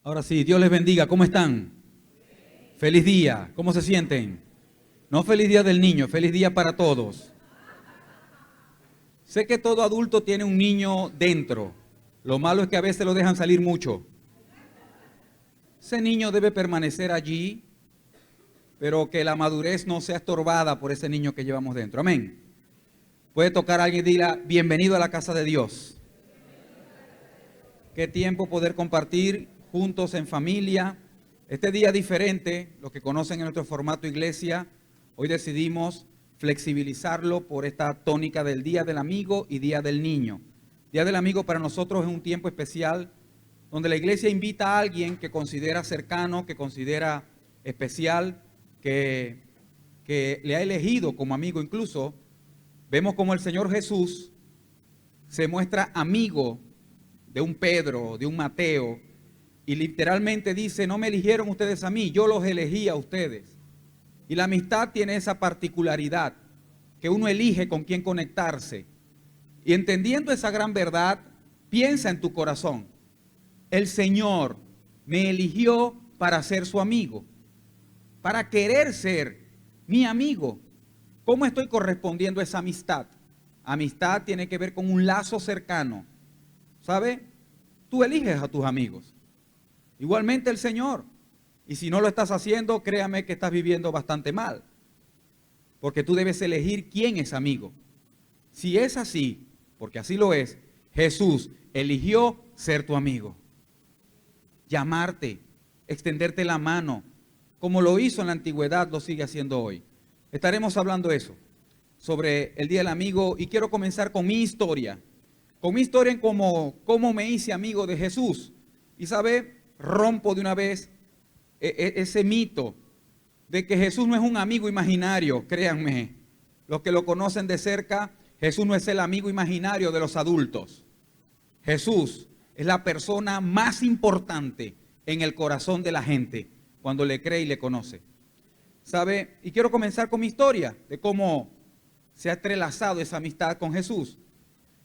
Ahora sí, Dios les bendiga. ¿Cómo están? Feliz día. ¿Cómo se sienten? No feliz día del niño, feliz día para todos. Sé que todo adulto tiene un niño dentro. Lo malo es que a veces lo dejan salir mucho. Ese niño debe permanecer allí, pero que la madurez no sea estorbada por ese niño que llevamos dentro. Amén. Puede tocar a alguien y diga, bienvenido a la casa de Dios. Qué tiempo poder compartir juntos en familia. Este día diferente, los que conocen en nuestro formato iglesia, hoy decidimos flexibilizarlo por esta tónica del Día del Amigo y Día del Niño. Día del Amigo para nosotros es un tiempo especial donde la iglesia invita a alguien que considera cercano, que considera especial, que le ha elegido como amigo. Incluso vemos como el Señor Jesús se muestra amigo de un Pedro, de un Mateo, y literalmente dice, no me eligieron ustedes a mí, yo los elegí a ustedes. Y la amistad tiene esa particularidad, que uno elige con quién conectarse. Y entendiendo esa gran verdad, piensa en tu corazón, el Señor me eligió para ser su amigo, para querer ser mi amigo. ¿Cómo estoy correspondiendo a esa amistad? Amistad tiene que ver con un lazo cercano. ¿Sabe? Tú eliges a tus amigos. Igualmente el Señor. Y si no lo estás haciendo, créame que estás viviendo bastante mal. Porque tú debes elegir quién es amigo. Si es así, porque así lo es, Jesús eligió ser tu amigo. Llamarte, extenderte la mano, como lo hizo en la antigüedad, lo sigue haciendo hoy. Estaremos hablando eso, sobre el Día del Amigo, y quiero comenzar con mi historia. Con mi historia en cómo me hice amigo de Jesús. Y sabe, rompo de una vez ese mito de que Jesús no es un amigo imaginario. Créanme, los que lo conocen de cerca, Jesús no es el amigo imaginario de los adultos. Jesús es la persona más importante en el corazón de la gente cuando le cree y le conoce. ¿Sabe? Y quiero comenzar con mi historia de cómo se ha entrelazado esa amistad con Jesús.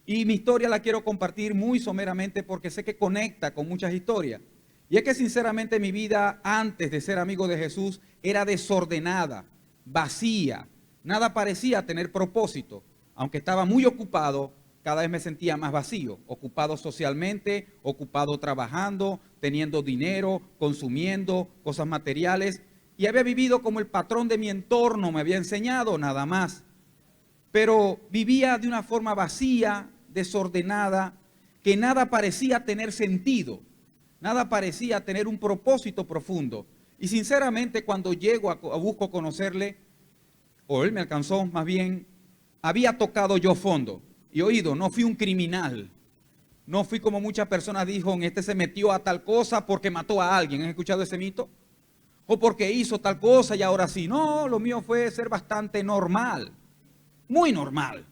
Y mi historia la quiero compartir muy someramente porque sé que conecta con muchas historias. Y es que sinceramente mi vida antes de ser amigo de Jesús era desordenada, vacía. Nada parecía tener propósito. Aunque estaba muy ocupado, cada vez me sentía más vacío. Ocupado socialmente, ocupado trabajando, teniendo dinero, consumiendo cosas materiales. Y había vivido como el patrón de mi entorno me había enseñado, nada más. Pero vivía de una forma vacía, desordenada, que nada parecía tener sentido, nada parecía tener un propósito profundo. Y sinceramente cuando llego a busco conocerle, o él me alcanzó más bien, había tocado yo fondo. Y oído, no fui un criminal, no fui como muchas personas dijeron, este se metió a tal cosa porque mató a alguien. ¿Han escuchado ese mito? O porque hizo tal cosa y ahora sí. No, lo mío fue ser bastante normal, muy normal.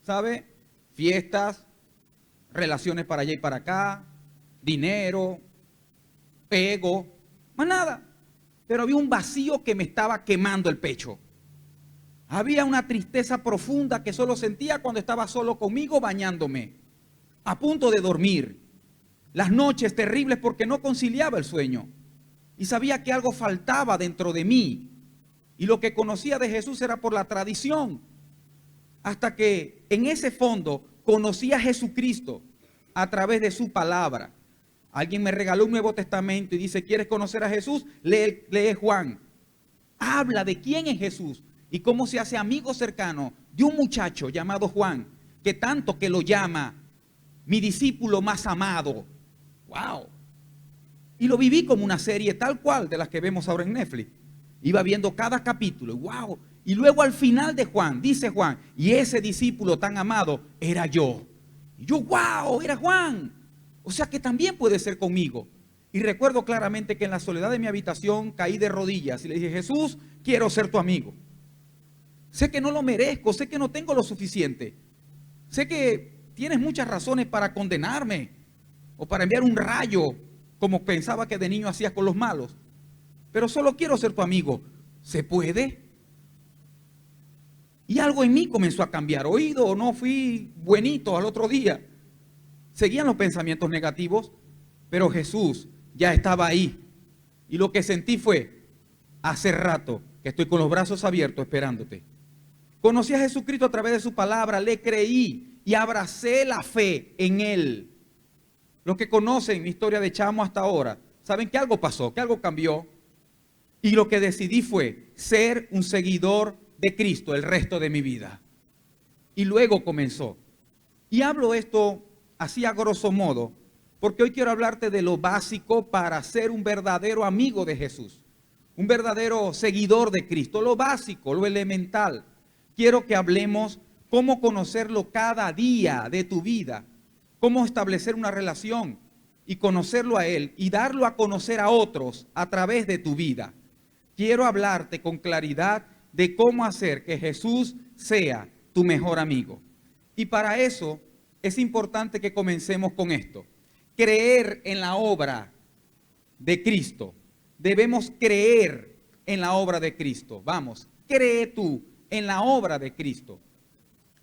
¿Sabe? Fiestas, relaciones para allá y para acá, dinero, ego, más nada. Pero había un vacío que me estaba quemando el pecho. Había una tristeza profunda que solo sentía cuando estaba solo conmigo bañándome, a punto de dormir. Las noches terribles porque no conciliaba el sueño. Y sabía que algo faltaba dentro de mí. Y lo que conocía de Jesús era por la tradición. Hasta que en ese fondo conocí a Jesucristo a través de su palabra. Alguien me regaló un Nuevo Testamento y dice, ¿quieres conocer a Jesús? Lee Juan. Habla de quién es Jesús y cómo se hace amigo cercano de un muchacho llamado Juan, que tanto que lo llama mi discípulo más amado. ¡Wow! Y lo viví como una serie tal cual de las que vemos ahora en Netflix. Iba viendo cada capítulo, ¡wow! Y luego al final de Juan, dice Juan, y ese discípulo tan amado era yo. Y yo, ¡wow! Era Juan. O sea que también puede ser conmigo. Y recuerdo claramente que en la soledad de mi habitación caí de rodillas y le dije, Jesús, quiero ser tu amigo. Sé que no lo merezco, sé que no tengo lo suficiente. Sé que tienes muchas razones para condenarme o para enviar un rayo, como pensaba que de niño hacías con los malos. Pero solo quiero ser tu amigo. ¿Se puede? Y algo en mí comenzó a cambiar. Oído, no fui buenito al otro día. Seguían los pensamientos negativos, pero Jesús ya estaba ahí. Y lo que sentí fue, hace rato que estoy con los brazos abiertos esperándote. Conocí a Jesucristo a través de su palabra, le creí y abracé la fe en Él. Los que conocen mi historia de chamo hasta ahora, saben que algo pasó, que algo cambió. Y lo que decidí fue ser un seguidor de Cristo el resto de mi vida. Y luego comenzó. Y hablo esto así a grosso modo, porque hoy quiero hablarte de lo básico para ser un verdadero amigo de Jesús. Un verdadero seguidor de Cristo. Lo básico, lo elemental. Quiero que hablemos cómo conocerlo cada día de tu vida. Cómo establecer una relación y conocerlo a Él y darlo a conocer a otros a través de tu vida. Quiero hablarte con claridad de cómo hacer que Jesús sea tu mejor amigo. Y para eso es importante que comencemos con esto. Creer en la obra de Cristo. Debemos creer en la obra de Cristo. Vamos, cree tú en la obra de Cristo.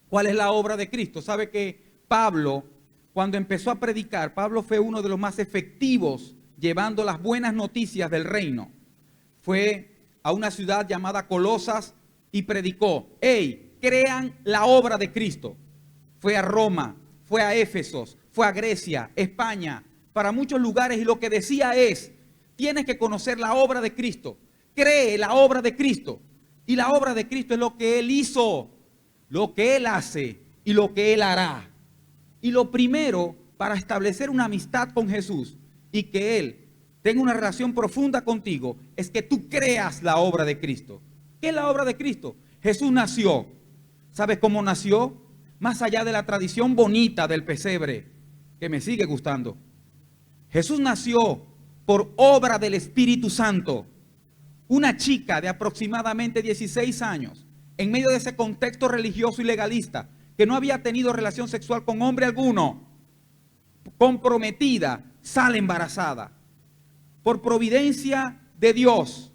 ¿Cuál es la obra de Cristo? Sabe que Pablo, cuando empezó a predicar, Pablo fue uno de los más efectivos llevando las buenas noticias del reino. Fue a una ciudad llamada Colosas y predicó, hey, crean la obra de Cristo. Fue a Roma, fue a Éfesos, fue a Grecia, España, para muchos lugares, y lo que decía es, tienes que conocer la obra de Cristo. Cree la obra de Cristo. Y la obra de Cristo es lo que Él hizo, lo que Él hace y lo que Él hará. Y lo primero para establecer una amistad con Jesús y que Él tenga una relación profunda contigo es que tú creas la obra de Cristo. ¿Qué es la obra de Cristo? Jesús nació. ¿Sabes cómo nació? Más allá de la tradición bonita del pesebre, que me sigue gustando. Jesús nació por obra del Espíritu Santo. Una chica de aproximadamente 16 años, en medio de ese contexto religioso y legalista, que no había tenido relación sexual con hombre alguno, comprometida, sale embarazada. Por providencia de Dios,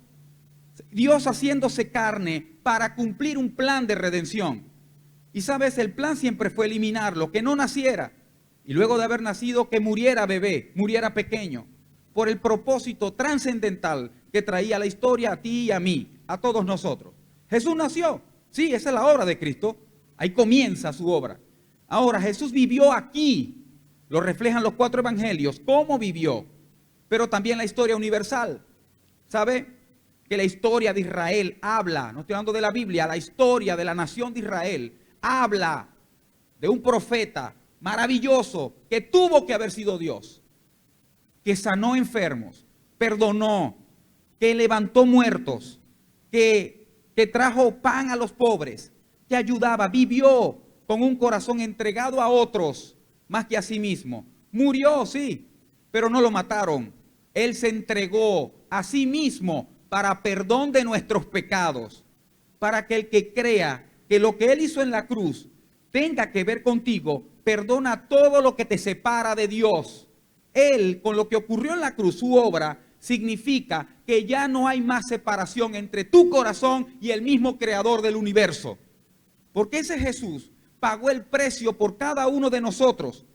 Dios haciéndose carne para cumplir un plan de redención. Y sabes, el plan siempre fue eliminarlo, que no naciera. Y luego de haber nacido, que muriera bebé, muriera pequeño. Por el propósito trascendental que traía la historia a ti y a mí, a todos nosotros. Jesús nació. Sí, esa es la obra de Cristo. Ahí comienza su obra. Ahora, Jesús vivió aquí. Lo reflejan los 4 evangelios. ¿Cómo vivió? Pero también la historia universal. ¿Sabe? Que la historia de Israel habla, no estoy hablando de la Biblia, la historia de la nación de Israel habla de un profeta maravilloso que tuvo que haber sido Dios, que sanó enfermos, perdonó, que levantó muertos, que trajo pan a los pobres, que ayudaba, vivió con un corazón entregado a otros más que a sí mismo. Murió, sí, pero no lo mataron. Él se entregó a sí mismo para perdón de nuestros pecados, para que el que crea que lo que Él hizo en la cruz tenga que ver contigo, perdona todo lo que te separa de Dios. Él, con lo que ocurrió en la cruz, su obra, significa que ya no hay más separación entre tu corazón y el mismo creador del universo. Porque ese Jesús pagó el precio por cada uno de nosotros.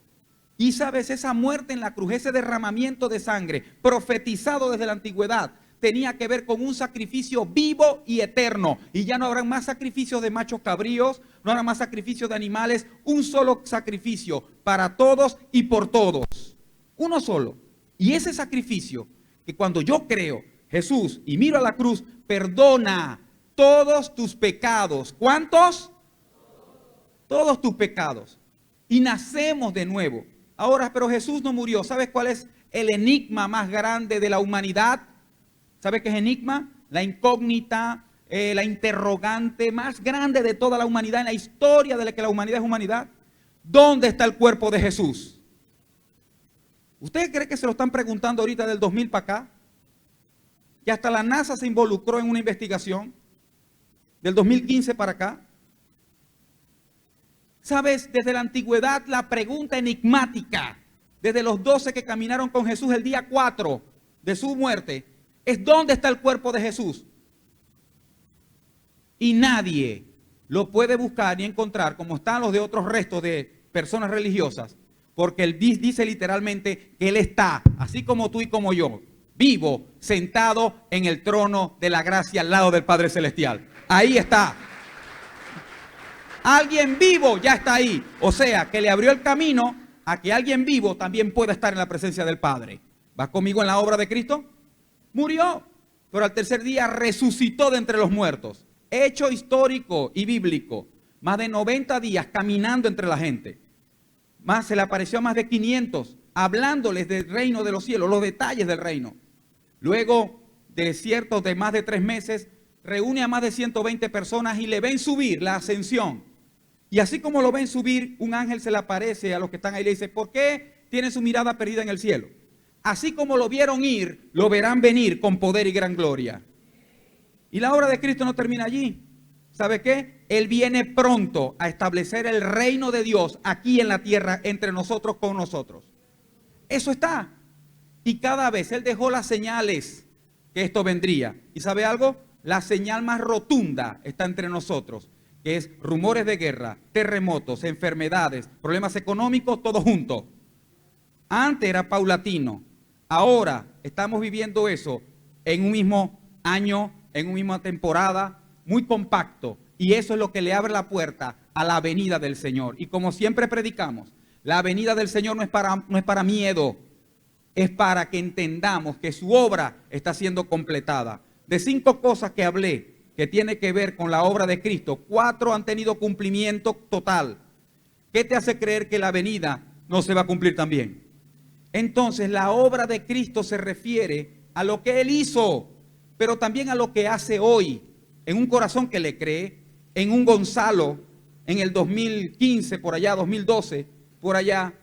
Y sabes, esa muerte en la cruz, ese derramamiento de sangre profetizado desde la antigüedad, tenía que ver con un sacrificio vivo y eterno. Y ya no habrá más sacrificios de machos cabríos, no habrá más sacrificios de animales, un solo sacrificio para todos y por todos. Uno solo. Y ese sacrificio, que cuando yo creo Jesús y miro a la cruz, perdona todos tus pecados. ¿Cuántos? Todos tus pecados. Y nacemos de nuevo. Ahora, pero Jesús no murió. ¿Sabes cuál es el enigma más grande de la humanidad? ¿Sabe qué es enigma? La incógnita, la interrogante más grande de toda la humanidad, en la historia de la que la humanidad es humanidad. ¿Dónde está el cuerpo de Jesús? ¿Usted cree que se lo están preguntando ahorita del 2000 para acá? Que hasta la NASA se involucró en una investigación del 2015 para acá. ¿Sabes? Desde la antigüedad la pregunta enigmática, desde los 12 que caminaron con Jesús el día 4 de su muerte, es ¿dónde está el cuerpo de Jesús? Y nadie lo puede buscar ni encontrar como están los de otros restos de personas religiosas, porque él dice literalmente que él está, así como tú y como yo, vivo, sentado en el trono de la gracia al lado del Padre Celestial. Ahí está. Alguien vivo ya está ahí. O sea, que le abrió el camino a que alguien vivo también pueda estar en la presencia del Padre. ¿Vas conmigo en la obra de Cristo? Murió, pero al tercer día resucitó de entre los muertos. Hecho histórico y bíblico. Más de 90 días caminando entre la gente. Más se le apareció a más de 500, hablándoles del reino de los cielos, los detalles del reino. Luego de ciertos de más de 3 meses, reúne a más de 120 personas y le ven subir la ascensión. Y así como lo ven subir, un ángel se le aparece a los que están ahí y le dice, ¿por qué tienen su mirada perdida en el cielo? Así como lo vieron ir, lo verán venir con poder y gran gloria. Y la obra de Cristo no termina allí. ¿Sabe qué? Él viene pronto a establecer el reino de Dios aquí en la tierra, entre nosotros, con nosotros. Eso está. Y cada vez Él dejó las señales que esto vendría. ¿Y sabe algo? La señal más rotunda está entre nosotros, que es rumores de guerra, terremotos, enfermedades, problemas económicos, todo junto. Antes era paulatino. Ahora estamos viviendo eso en un mismo año, en una misma temporada, muy compacto. Y eso es lo que le abre la puerta a la venida del Señor. Y como siempre predicamos, la venida del Señor no es para miedo, es para que entendamos que su obra está siendo completada. De 5 cosas que hablé, que tiene que ver con la obra de Cristo, 4 han tenido cumplimiento total. ¿Qué te hace creer que la venida no se va a cumplir también? Entonces la obra de Cristo se refiere a lo que Él hizo, pero también a lo que hace hoy, en un corazón que le cree, en un Gonzalo, en el 2015, por allá, 2012, por allá,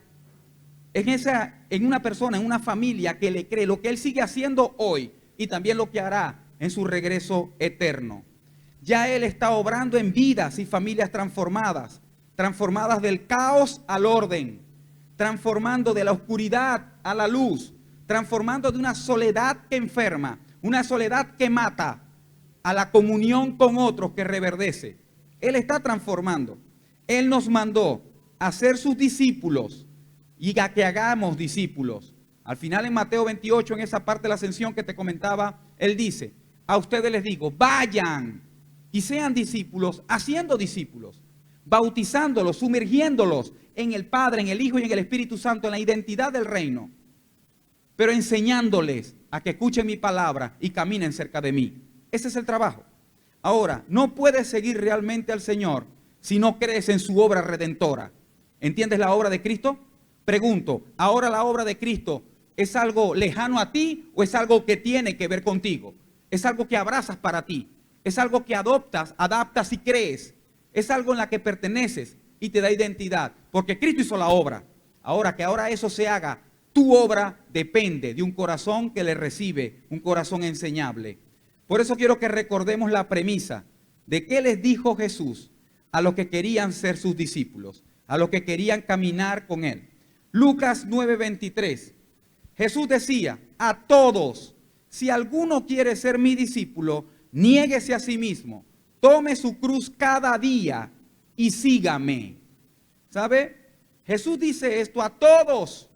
en una persona, en una familia que le cree lo que Él sigue haciendo hoy y también lo que hará en su regreso eterno. Ya Él está obrando en vidas y familias transformadas, transformadas del caos al orden, transformando de la oscuridad a la luz, transformando de una soledad que enferma, una soledad que mata, a la comunión con otros que reverdece. Él está transformando. Él nos mandó a ser sus discípulos y a que hagamos discípulos. Al final en Mateo 28, en esa parte de la ascensión que te comentaba, Él dice, a ustedes les digo, vayan y sean discípulos, haciendo discípulos, bautizándolos, sumergiéndolos en el Padre, en el Hijo y en el Espíritu Santo, en la identidad del reino, pero enseñándoles a que escuchen mi palabra y caminen cerca de mí. Ese es el trabajo. Ahora, no puedes seguir realmente al Señor si no crees en su obra redentora. ¿Entiendes la obra de Cristo? Pregunto, ¿ahora la obra de Cristo es algo lejano a ti o es algo que tiene que ver contigo? ¿Es algo que abrazas para ti? ¿Es algo que adaptas y crees? ¿Es algo en la que perteneces y te da identidad? Porque Cristo hizo la obra. Ahora que ahora eso se haga, tu obra depende de un corazón que le recibe, un corazón enseñable. Por eso quiero que recordemos la premisa de qué les dijo Jesús a los que querían ser sus discípulos, a los que querían caminar con Él. Lucas 9:23. Jesús decía a todos, si alguno quiere ser mi discípulo, niéguese a sí mismo, tome su cruz cada día y sígame. ¿Sabe? Jesús dice esto a todos.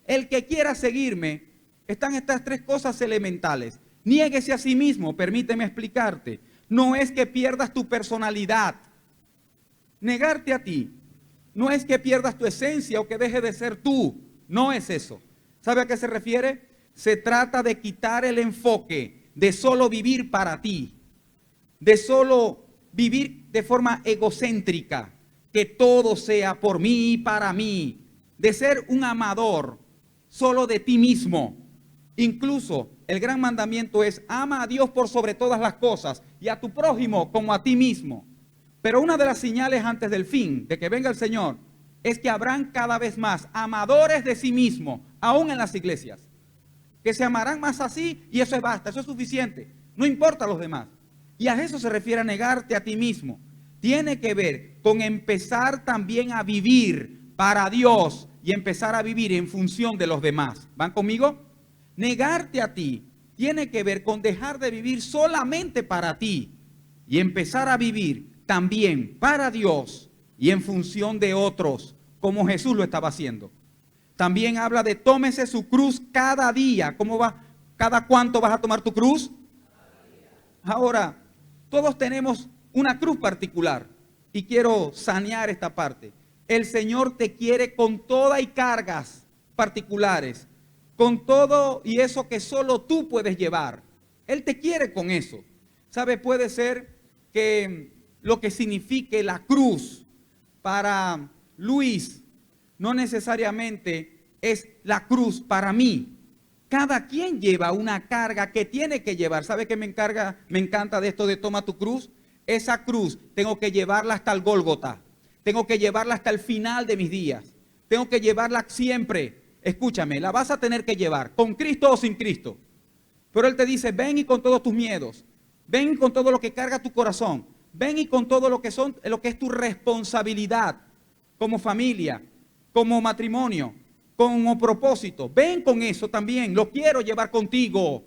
El que quiera seguirme, están estas 3 cosas elementales. Niéguese a sí mismo, permíteme explicarte. No es que pierdas tu personalidad. Negarte a ti no es que pierdas tu esencia o que dejes de ser tú. No es eso. ¿Sabe a qué se refiere? Se trata de quitar el enfoque de solo vivir para ti, de solo vivir de forma egocéntrica, que todo sea por mí y para mí, de ser un amador solo de ti mismo. Incluso el gran mandamiento es ama a Dios por sobre todas las cosas y a tu prójimo como a ti mismo. Pero una de las señales antes del fin, de que venga el Señor, es que habrán cada vez más amadores de sí mismo, aún en las iglesias, que se amarán más así y eso es basta, eso es suficiente, no importa a los demás. Y a eso se refiere a negarte a ti mismo. Tiene que ver con empezar también a vivir para Dios y empezar a vivir en función de los demás. ¿Van conmigo? Negarte a ti tiene que ver con dejar de vivir solamente para ti y empezar a vivir también para Dios y en función de otros, como Jesús lo estaba haciendo. También habla de tómese su cruz cada día. ¿Cómo va? ¿Cada cuánto vas a tomar tu cruz? Ahora, todos tenemos una cruz particular y quiero sanear esta parte. El Señor te quiere con toda y cargas particulares, con todo y eso que solo tú puedes llevar. Él te quiere con eso. ¿Sabe? Puede ser que lo que signifique la cruz para Luis no necesariamente es la cruz para mí. Cada quien lleva una carga que tiene que llevar. ¿Sabe qué me encanta de esto de toma tu cruz? Esa cruz tengo que llevarla hasta el Gólgota. Tengo que llevarla hasta el final de mis días. Tengo que llevarla siempre. Escúchame, la vas a tener que llevar, con Cristo o sin Cristo. Pero Él te dice, ven y con todos tus miedos. Ven y con todo lo que carga tu corazón. Ven y con todo lo que es tu responsabilidad como familia, como matrimonio, como propósito. Ven con eso también. Lo quiero llevar contigo.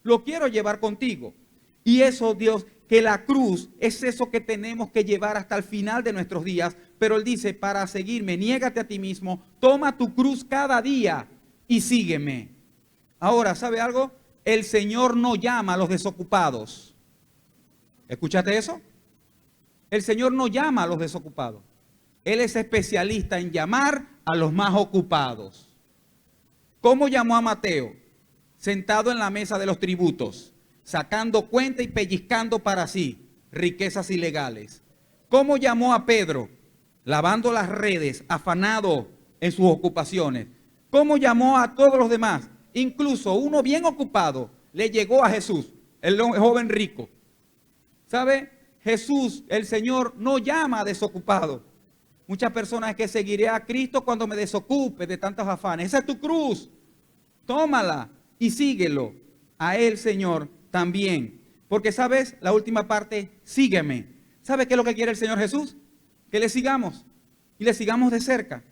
Lo quiero llevar contigo. Y eso, Dios, que la cruz es eso que tenemos que llevar hasta el final de nuestros días. Pero Él dice, para seguirme, niégate a ti mismo, toma tu cruz cada día y sígueme. Ahora, ¿sabe algo? El Señor no llama a los desocupados. ¿Escuchaste eso? El Señor no llama a los desocupados. Él es especialista en llamar a los más ocupados. ¿Cómo llamó a Mateo? Sentado en la mesa de los tributos, sacando cuenta y pellizcando para sí riquezas ilegales. ¿Cómo llamó a Pedro? Lavando las redes, afanado en sus ocupaciones. ¿Cómo llamó a todos los demás? Incluso uno bien ocupado le llegó a Jesús, el joven rico. ¿Sabe? Jesús, el Señor, no llama a desocupados. Muchas personas que seguiré a Cristo cuando me desocupe de tantos afanes. Esa es tu cruz. Tómala y síguelo. A Él, Señor, también. Porque, ¿sabes? La última parte, sígueme. ¿Sabe qué es lo que quiere el Señor Jesús? Que le sigamos. Y le sigamos de cerca.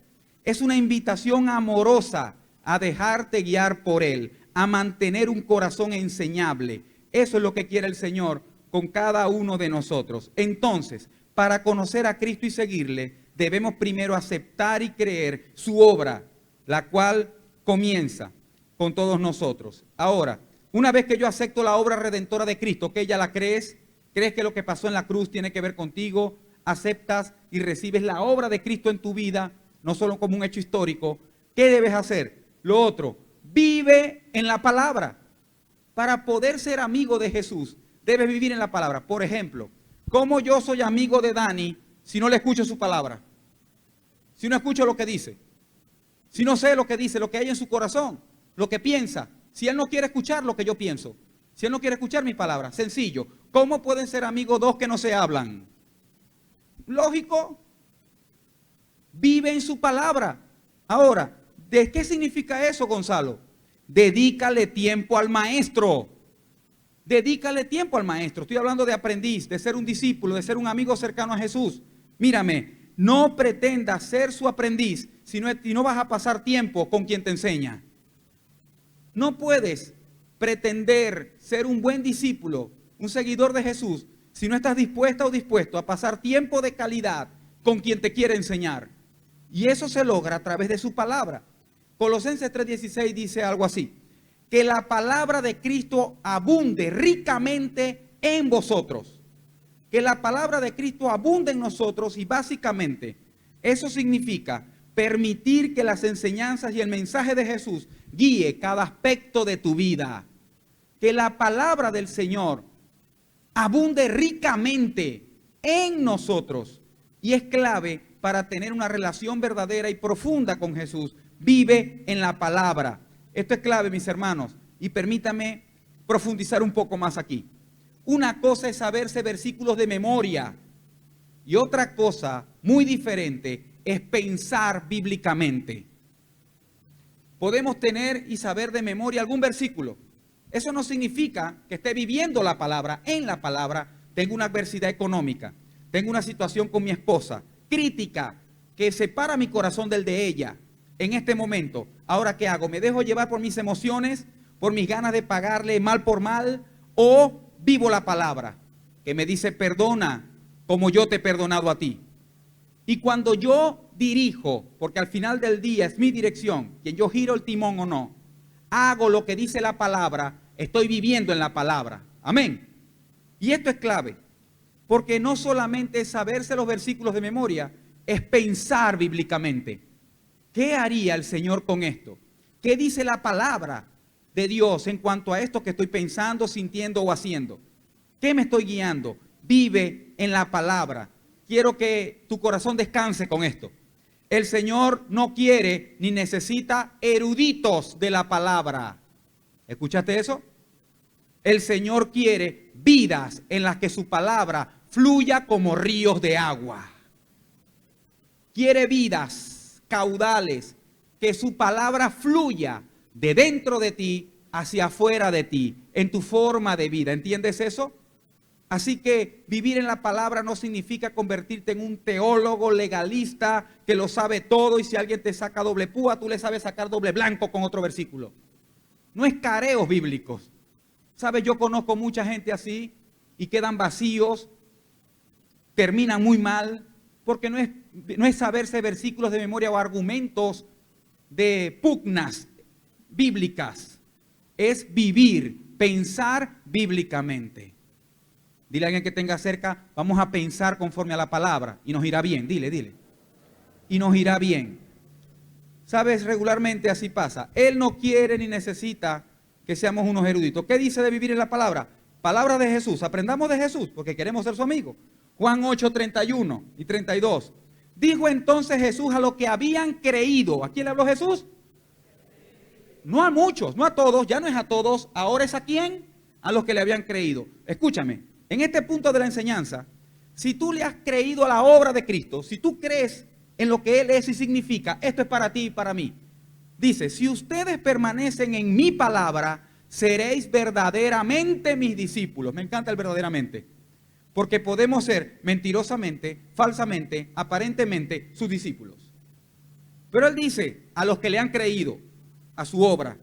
Es una invitación amorosa a dejarte guiar por Él. A mantener un corazón enseñable. Eso es lo que quiere el Señor con cada uno de nosotros. Entonces, para conocer a Cristo y seguirle, debemos primero aceptar y creer su obra, la cual comienza con todos nosotros. Ahora, una vez que yo acepto la obra redentora de Cristo, que ya la crees, crees que lo que pasó en la cruz tiene que ver contigo, aceptas y recibes la obra de Cristo en tu vida, no solo como un hecho histórico, ¿qué debes hacer? Lo otro, vive en la palabra. Para poder ser amigo de Jesús, debes vivir en la palabra. Por ejemplo, ¿cómo yo soy amigo de Dani si no le escucho su palabra? Si no escucho lo que dice, si no sé lo que dice, lo que hay en su corazón, lo que piensa, si él no quiere escuchar lo que yo pienso, si él no quiere escuchar mi palabra, sencillo. ¿Cómo pueden ser amigos dos que no se hablan? Lógico. Vive en su palabra. Ahora, ¿de qué significa eso, Gonzalo? Dedícale tiempo al maestro. Dedícale tiempo al maestro. Estoy hablando de aprendiz, de ser un discípulo, de ser un amigo cercano a Jesús. Mírame. No pretendas ser su aprendiz si no vas a pasar tiempo con quien te enseña. No puedes pretender ser un buen discípulo, un seguidor de Jesús, si no estás dispuesta o dispuesto a pasar tiempo de calidad con quien te quiere enseñar. Y eso se logra a través de su palabra. Colosenses 3:16 dice algo así: que la palabra de Cristo abunde ricamente en vosotros. Que la palabra de Cristo abunde en nosotros y básicamente eso significa permitir que las enseñanzas y el mensaje de Jesús guíe cada aspecto de tu vida. Que la palabra del Señor abunde ricamente en nosotros y es clave para tener una relación verdadera y profunda con Jesús. Vive en la palabra. Esto es clave, mis hermanos, y permítame profundizar un poco más aquí. Una cosa es saberse versículos de memoria y otra cosa muy diferente es pensar bíblicamente. Podemos tener y saber de memoria algún versículo. Eso no significa que esté viviendo la palabra. En la palabra tengo una adversidad económica, tengo una situación con mi esposa crítica que separa mi corazón del de ella en este momento. Ahora, ¿qué hago? ¿Me dejo llevar por mis emociones, por mis ganas de pagarle mal por mal, o vivo la palabra que me dice perdona como yo te he perdonado a ti? Y cuando yo dirijo, porque al final del día es mi dirección, quien yo giro el timón o no, hago lo que dice la palabra, estoy viviendo en la palabra. Amén. Y esto es clave, porque no solamente es saberse los versículos de memoria, es pensar bíblicamente. ¿Qué haría el Señor con esto? ¿Qué dice la palabra de Dios en cuanto a esto que estoy pensando, sintiendo o haciendo? ¿Qué me estoy guiando? Vive en la palabra. Quiero que tu corazón descanse con esto. El Señor no quiere ni necesita eruditos de la palabra. ¿Escuchaste eso? El Señor quiere vidas en las que su palabra fluya como ríos de agua. Quiere vidas, caudales, que su palabra fluya de dentro de ti hacia afuera de ti, en tu forma de vida. ¿Entiendes eso? Así que vivir en la palabra no significa convertirte en un teólogo legalista que lo sabe todo y si alguien te saca doble púa, tú le sabes sacar doble blanco con otro versículo. No es careos bíblicos. ¿Sabes? Yo conozco mucha gente así y quedan vacíos, terminan muy mal, porque no es saberse versículos de memoria o argumentos de pugnas bíblicas. Es vivir, pensar bíblicamente. Dile a alguien que tenga cerca, vamos a pensar conforme a la palabra y nos irá bien. Dile. Y nos irá bien. ¿Sabes? Regularmente así pasa. Él no quiere ni necesita que seamos unos eruditos. ¿Qué dice de vivir en la palabra? Palabra de Jesús. Aprendamos de Jesús porque queremos ser su amigo. Juan 8, 31 y 32. Dijo entonces Jesús a los que habían creído. ¿A quién le habló Jesús? No a muchos, no a todos, ya no es a todos. Ahora es a quién? A los que le habían creído. Escúchame. En este punto de la enseñanza, si tú le has creído a la obra de Cristo, si tú crees en lo que Él es y significa, esto es para ti y para mí. Dice, si ustedes permanecen en mi palabra, seréis verdaderamente mis discípulos. Me encanta el verdaderamente, porque podemos ser mentirosamente, falsamente, aparentemente sus discípulos. Pero Él dice a los que le han creído a su obra,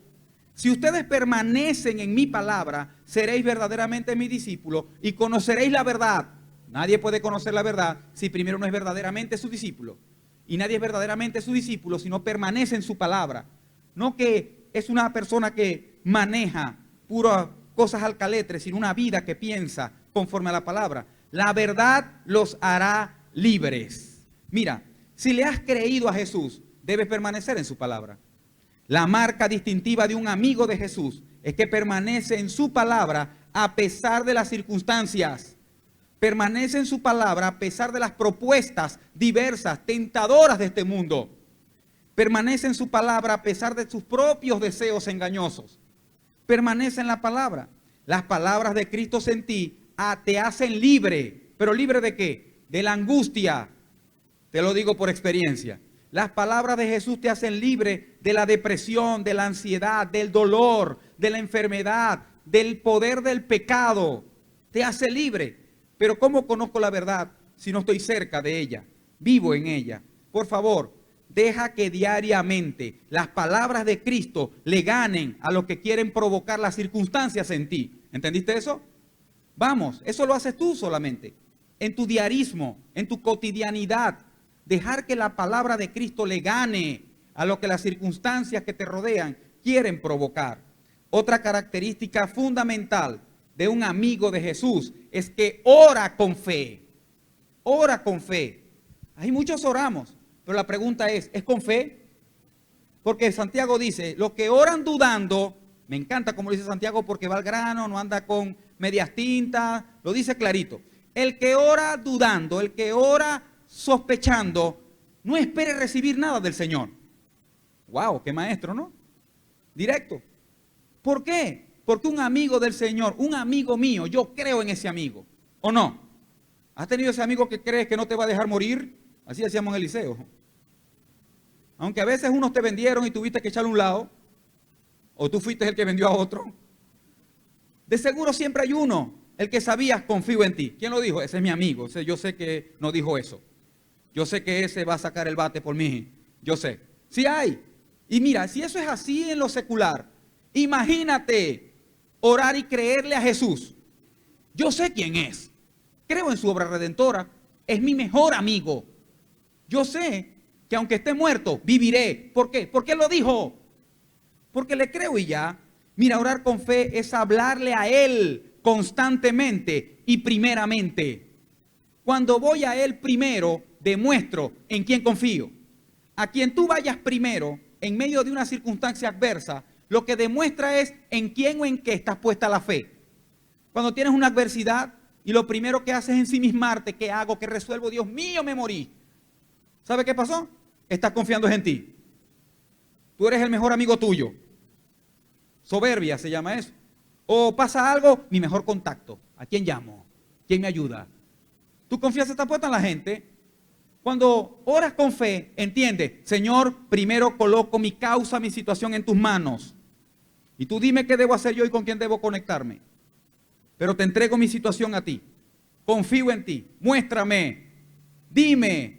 si ustedes permanecen en mi palabra, seréis verdaderamente mis discípulos y conoceréis la verdad. Nadie puede conocer la verdad si primero no es verdaderamente su discípulo. Y nadie es verdaderamente su discípulo si no permanece en su palabra. No que es una persona que maneja puras cosas al caletre, sino una vida que piensa conforme a la palabra. La verdad los hará libres. Mira, si le has creído a Jesús, debes permanecer en su palabra. La marca distintiva de un amigo de Jesús es que permanece en su palabra a pesar de las circunstancias. Permanece en su palabra a pesar de las propuestas diversas, tentadoras de este mundo. Permanece en su palabra a pesar de sus propios deseos engañosos. Permanece en la palabra. Las palabras de Cristo en ti te hacen libre. ¿Pero libre de qué? De la angustia. Te lo digo por experiencia. Las palabras de Jesús te hacen libre de la depresión, de la ansiedad, del dolor, de la enfermedad, del poder del pecado. Te hace libre. Pero ¿cómo conozco la verdad si no estoy cerca de ella? Vivo en ella. Por favor, deja que diariamente las palabras de Cristo le ganen a los que quieren provocar las circunstancias en ti. ¿Entendiste eso? Vamos, eso lo haces tú solamente. En tu diarismo, en tu cotidianidad. Dejar que la palabra de Cristo le gane a lo que las circunstancias que te rodean quieren provocar. Otra característica fundamental de un amigo de Jesús es que ora con fe. Ora con fe. Hay muchos oramos, pero la pregunta ¿es con fe? Porque Santiago dice, los que oran dudando, me encanta como dice Santiago porque va al grano, no anda con medias tintas, lo dice clarito. El que ora dudando, el que ora sospechando, no espere recibir nada del Señor. Wow, qué maestro, ¿no? Directo. ¿Por qué? Porque un amigo del Señor, un amigo mío, yo creo en ese amigo, ¿o no? ¿Has tenido ese amigo que crees que no te va a dejar morir? Así decíamos en Eliseo. Aunque a veces unos te vendieron y tuviste que echarle a un lado, o tú fuiste el que vendió a otro. De seguro siempre hay uno, el que sabías, confío en ti. ¿Quién lo dijo? Ese es mi amigo. Yo sé que no dijo eso. Yo sé que ese va a sacar el bate por mí. Yo sé. Sí hay. Y mira, si eso es así en lo secular, imagínate orar y creerle a Jesús. Yo sé quién es. Creo en su obra redentora. Es mi mejor amigo. Yo sé que aunque esté muerto, viviré. ¿Por qué? Porque Él lo dijo. Porque le creo y ya. Mira, orar con fe es hablarle a Él constantemente y primeramente. Cuando voy a Él primero, demuestro en quién confío. A quien tú vayas primero, en medio de una circunstancia adversa, lo que demuestra es en quién o en qué estás puesta la fe. Cuando tienes una adversidad y lo primero que haces es ensimismarte, ¿qué hago? ¿Qué resuelvo? Dios mío, me morí. ¿Sabe qué pasó? Estás confiando en ti. Tú eres el mejor amigo tuyo. Soberbia se llama eso. O pasa algo, mi mejor contacto. ¿A quién llamo? ¿Quién me ayuda? Tu confianza está puesta en la gente. Cuando oras con fe, entiende, Señor, primero coloco mi causa, mi situación en tus manos. Y tú dime qué debo hacer yo y con quién debo conectarme. Pero te entrego mi situación a ti. Confío en ti. Muéstrame. Dime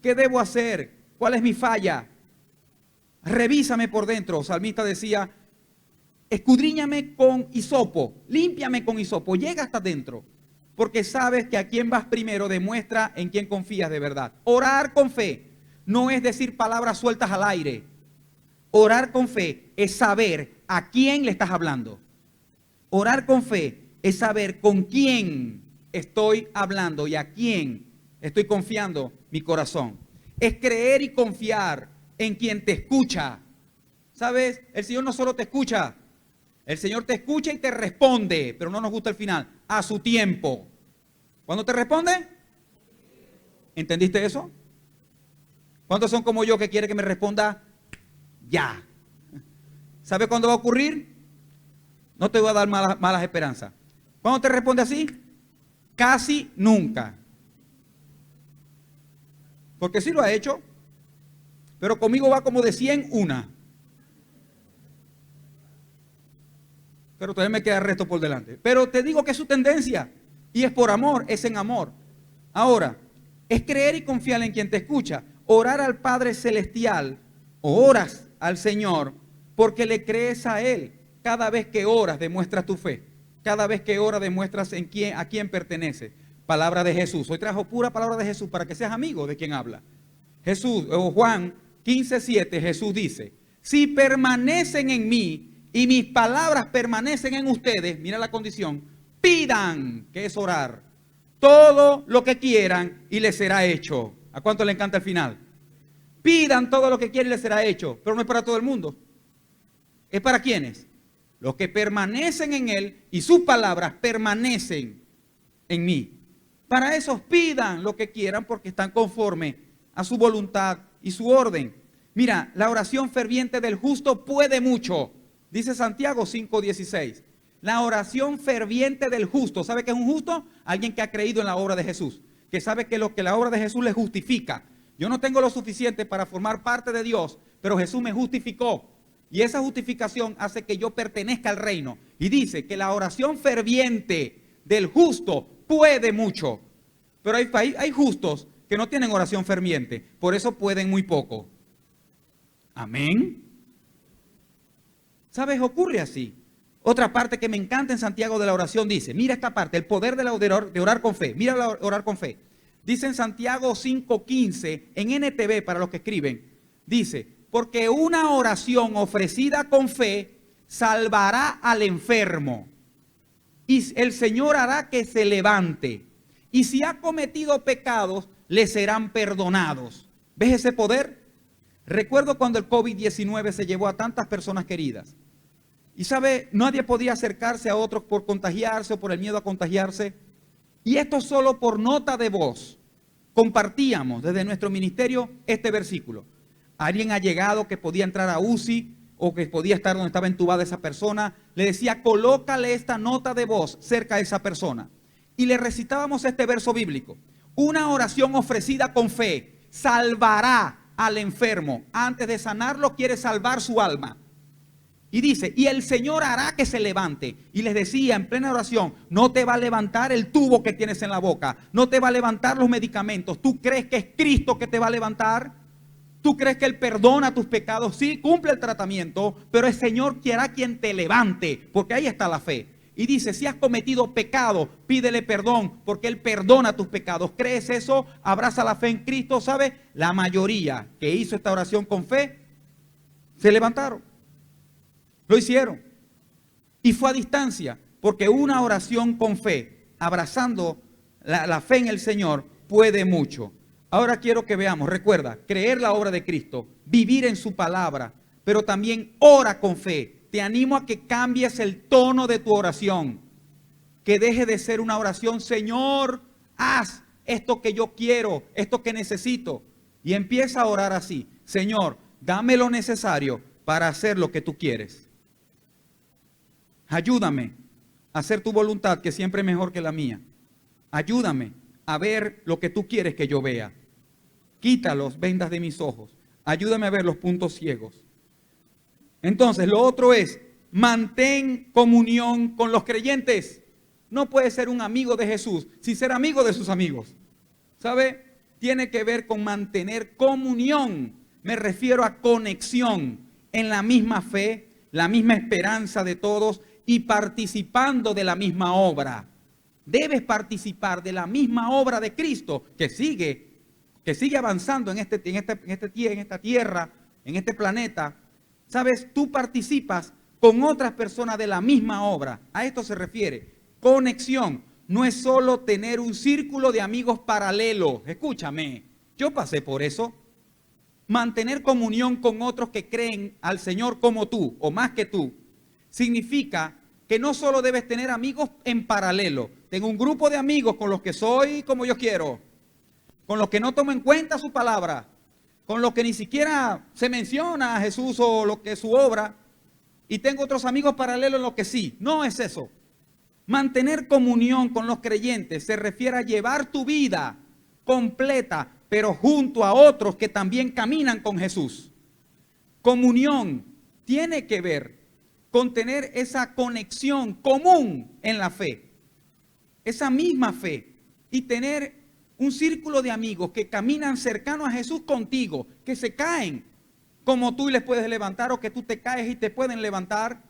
qué debo hacer. ¿Cuál es mi falla? Revísame por dentro. El salmista decía, escudriñame con hisopo. Límpiame con hisopo. Llega hasta dentro. Porque sabes que a quien vas primero demuestra en quién confías de verdad. Orar con fe no es decir palabras sueltas al aire. Orar con fe es saber a quién le estás hablando. Orar con fe es saber con quién estoy hablando y a quién estoy confiando mi corazón. Es creer y confiar en quien te escucha. ¿Sabes? El Señor no solo te escucha. El Señor te escucha y te responde, pero no nos gusta el final, a su tiempo. ¿Cuándo te responde? ¿Entendiste eso? ¿Cuántos son como yo que quiere que me responda ya? ¿Sabe cuándo va a ocurrir? No te voy a dar malas esperanzas. ¿Cuándo te responde así? Casi nunca. Porque sí lo ha hecho, pero conmigo va como de 100 una. Pero todavía me queda el resto por delante. Pero te digo que es su tendencia. Y es por amor, es en amor. Ahora, es creer y confiar en quien te escucha. Orar al Padre Celestial, o oras al Señor, porque le crees a Él. Cada vez que oras, demuestras tu fe. Cada vez que oras, demuestras a quién pertenece. Palabra de Jesús. Hoy trajo pura palabra de Jesús para que seas amigo de quien habla. Jesús, o Juan 15:7, Jesús dice, si permanecen en mí y mis palabras permanecen en ustedes, mira la condición, pidan, que es orar, todo lo que quieran y les será hecho. ¿A cuánto le encanta el final? Pidan todo lo que quieran y les será hecho, pero no es para todo el mundo. ¿Es para quiénes? Los que permanecen en Él y sus palabras permanecen en mí. Para esos pidan lo que quieran porque están conforme a su voluntad y su orden. Mira, la oración ferviente del justo puede mucho. Dice Santiago 5:16. La oración ferviente del justo. ¿Sabe qué es un justo? Alguien que ha creído en la obra de Jesús. Que sabe que lo que la obra de Jesús le justifica. Yo no tengo lo suficiente para formar parte de Dios, pero Jesús me justificó. Y esa justificación hace que yo pertenezca al reino. Y dice que la oración ferviente del justo puede mucho. Pero hay justos que no tienen oración ferviente. Por eso pueden muy poco. Amén. ¿Sabes? Ocurre así. Otra parte que me encanta en Santiago de la oración dice, mira esta parte, el poder de orar con fe. Mira orar con fe. Dice en Santiago 5:15, en NTV para los que escriben, dice, porque una oración ofrecida con fe salvará al enfermo y el Señor hará que se levante. Y si ha cometido pecados, le serán perdonados. ¿Ves ese poder? Recuerdo cuando el COVID-19 se llevó a tantas personas queridas. Y sabe, nadie podía acercarse a otros por contagiarse o por el miedo a contagiarse. Y esto solo por nota de voz. Compartíamos desde nuestro ministerio este versículo. Alguien ha llegado que podía entrar a UCI o que podía estar donde estaba entubada esa persona. Le decía, colócale esta nota de voz cerca de esa persona. Y le recitábamos este verso bíblico. Una oración ofrecida con fe salvará al enfermo. Antes de sanarlo, quiere salvar su alma. Y dice, y el Señor hará que se levante. Y les decía en plena oración, no te va a levantar el tubo que tienes en la boca. No te va a levantar los medicamentos. ¿Tú crees que es Cristo que te va a levantar? ¿Tú crees que Él perdona tus pecados? Sí, cumple el tratamiento, pero el Señor quiera quien te levante, porque ahí está la fe. y dice, si has cometido pecado, pídele perdón, porque Él perdona tus pecados. ¿Crees eso? Abraza la fe en Cristo. ¿Sabe? La mayoría que hizo esta oración con fe, se levantaron. Lo hicieron. Y fue a distancia, porque una oración con fe, abrazando la fe en el Señor, puede mucho. Ahora quiero que veamos, recuerda, creer la obra de Cristo, vivir en su palabra, pero también ora con fe. Te animo a que cambies el tono de tu oración, que deje de ser una oración, Señor, haz esto que yo quiero, esto que necesito, y empieza a orar así, Señor, dame lo necesario para hacer lo que tú quieres. Ayúdame a hacer tu voluntad, que siempre es mejor que la mía. Ayúdame a ver lo que tú quieres que yo vea. Quita las vendas de mis ojos. Ayúdame a ver los puntos ciegos. Entonces, lo otro es, mantén comunión con los creyentes. No puedes ser un amigo de Jesús sin ser amigo de sus amigos. ¿Sabe? Tiene que ver con mantener comunión. Me refiero a conexión en la misma fe, la misma esperanza de todos y participando de la misma obra. Debes participar de la misma obra de Cristo que sigue avanzando en esta tierra, en este planeta. ¿Sabes? Tú participas con otras personas de la misma obra. A esto se refiere. Conexión. No es solo tener un círculo de amigos paralelos. Escúchame, yo pasé por eso. Mantener comunión con otros que creen al Señor como tú o más que tú significa que no solo debes tener amigos en paralelo. Tengo un grupo de amigos con los que soy como yo quiero, con los que no tomo en cuenta su palabra, con los que ni siquiera se menciona a Jesús o lo que es su obra, y tengo otros amigos paralelos en los que sí. No es eso. Mantener comunión con los creyentes se refiere a llevar tu vida completa, pero junto a otros que también caminan con Jesús. Comunión tiene que ver con tener esa conexión común en la fe, esa misma fe, y tener un círculo de amigos que caminan cercanos a Jesús contigo, que se caen como tú y les puedes levantar, o que tú te caes y te pueden levantar.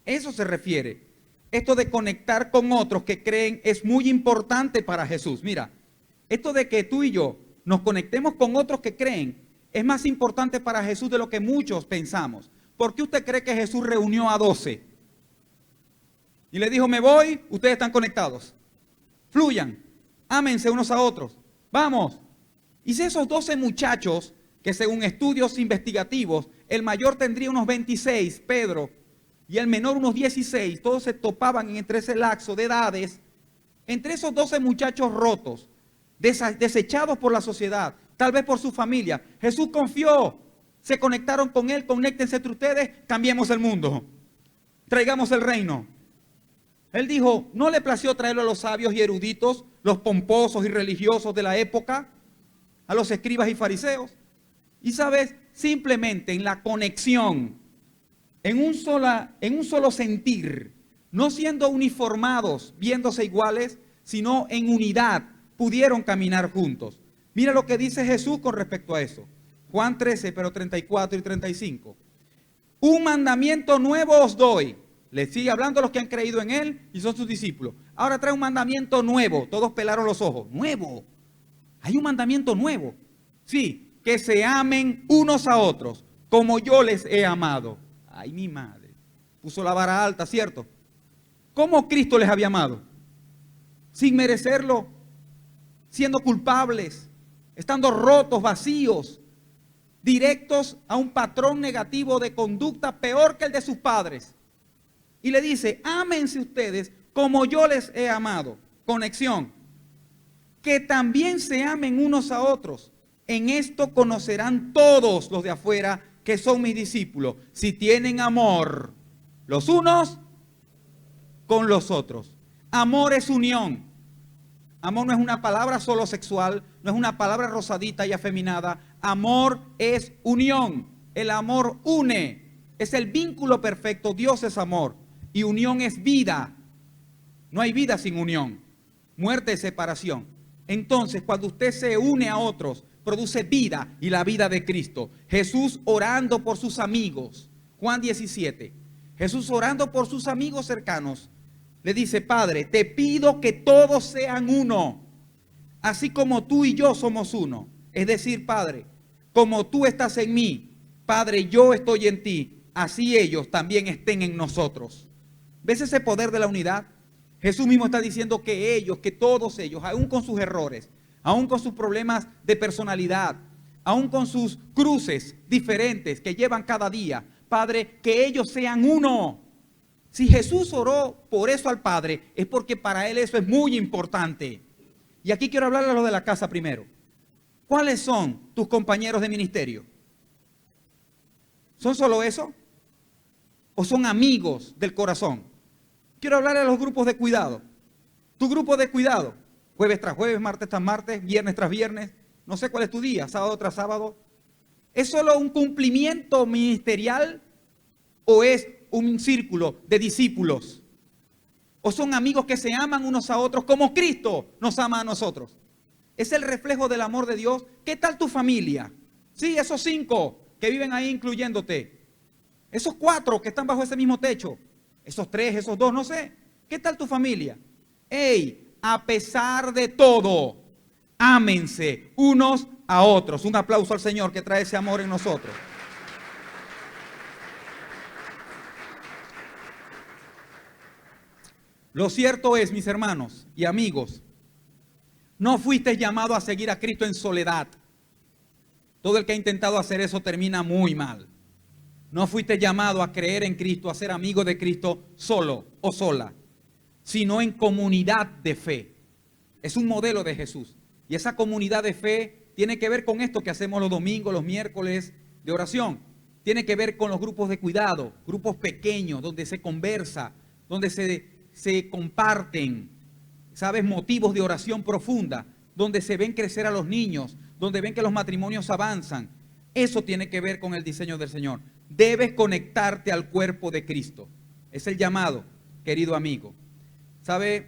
Eso se refiere. Esto de conectar con otros que creen es muy importante para Jesús. Mira, esto de que tú y yo nos conectemos con otros que creen es más importante para Jesús de lo que muchos pensamos. ¿Por qué usted cree que Jesús reunió a 12? Y le dijo, me voy, ustedes están conectados. Fluyan, ámense unos a otros. Vamos. Y si esos 12 muchachos, que según estudios investigativos, el mayor tendría unos 26, Pedro, y el menor unos 16, todos se topaban entre ese lapso de edades, entre esos 12 muchachos rotos, desechados por la sociedad, tal vez por su familia, Jesús confió, se conectaron con Él, conéctense entre ustedes, cambiemos el mundo, traigamos el reino. Él dijo, no le plació traerlo a los sabios y eruditos, los pomposos y religiosos de la época, a los escribas y fariseos. Y sabes, simplemente en la conexión, en un solo sentir, no siendo uniformados, viéndose iguales, sino en unidad, pudieron caminar juntos. Mira lo que dice Jesús con respecto a eso. Juan 13, pero 34 y 35. Un mandamiento nuevo os doy. Les sigue hablando a los que han creído en Él y son sus discípulos. Ahora trae un mandamiento nuevo. Todos pelaron los ojos. Nuevo. Hay un mandamiento nuevo. Sí, que se amen unos a otros como yo les he amado. Ay, mi madre. Puso la vara alta, ¿cierto? ¿Cómo Cristo les había amado? Sin merecerlo, siendo culpables, estando rotos, vacíos, directos a un patrón negativo de conducta peor que el de sus padres. Y le dice, ámense ustedes como yo les he amado. Conexión. Que también se amen unos a otros. En esto conocerán todos los de afuera que son mis discípulos, si tienen amor los unos con los otros. Amor es unión. Amor no es una palabra solo sexual, no es una palabra rosadita y afeminada. Amor es unión. El amor une. Es el vínculo perfecto. Dios es amor. Y unión es vida. No hay vida sin unión. Muerte es separación. Entonces, cuando usted se une a otros, produce vida y la vida de Cristo. Jesús orando por sus amigos. Juan 17. Jesús orando por sus amigos cercanos. le dice: Padre, te pido que todos sean uno, así como tú y yo somos uno. Es decir, Padre, como tú estás en mí, Padre, yo estoy en ti, así ellos también estén en nosotros. ¿Ves ese poder de la unidad? Jesús mismo está diciendo que ellos, que todos ellos, aún con sus errores, aún con sus problemas de personalidad, aún con sus cruces diferentes que llevan cada día, Padre, que ellos sean uno. Si Jesús oró por eso al Padre, es porque para Él eso es muy importante. Y aquí quiero hablarle a los de la casa primero. ¿Cuáles son tus compañeros de ministerio? ¿Son solo eso? ¿O son amigos del corazón? Quiero hablarle a los grupos de cuidado. Tu grupo de cuidado, jueves tras jueves, martes tras martes, viernes tras viernes, no sé cuál es tu día, sábado tras sábado. ¿Es solo un cumplimiento ministerial o es un círculo de discípulos? ¿O son amigos que se aman unos a otros como Cristo nos ama a nosotros? ¿Es el reflejo del amor de Dios? ¿Qué tal tu familia? Sí, esos 5 que viven ahí incluyéndote. Esos 4 que están bajo ese mismo techo. Esos 3, esos 2, no sé. ¿Qué tal tu familia? Hey, a pesar de todo, ámense unos a otros. Un aplauso al Señor que trae ese amor en nosotros. Lo cierto es, mis hermanos y amigos, no fuiste llamado a seguir a Cristo en soledad. Todo el que ha intentado hacer eso termina muy mal. No fuiste llamado a creer en Cristo, a ser amigo de Cristo solo o sola, sino en comunidad de fe. Es un modelo de Jesús. Y esa comunidad de fe tiene que ver con esto que hacemos los domingos, los miércoles de oración. Tiene que ver con los grupos de cuidado, grupos pequeños donde se conversa, donde se comparten, ¿sabes? Motivos de oración profunda, donde se ven crecer a los niños, donde ven que los matrimonios avanzan. Eso tiene que ver con el diseño del Señor. Debes conectarte al cuerpo de Cristo. Es el llamado, querido amigo. ¿Sabe?